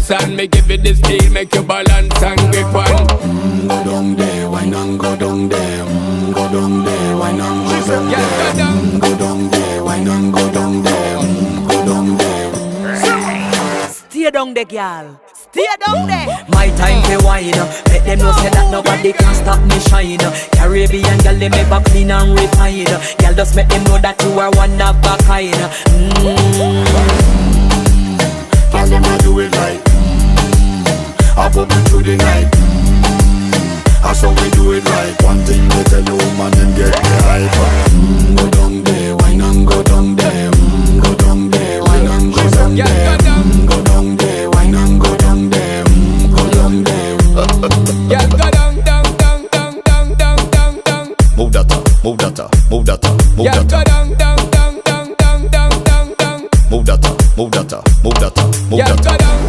dance and me give it the steel, make you balance and grip on. Go down there, why not go down there? Go down there, why not go down there? Go down there, why not go down there? Go down there. Stay down there, girl. Stay down there. My time to wine. Let them know say that nobody can stop me shine. Caribbean girl, they make back clean and refine. Girl, just make them know that you are one of a kind. Tell them I do it right. I pop it through the night. That's how we do it right. One thing we tell you, man, and get me hype.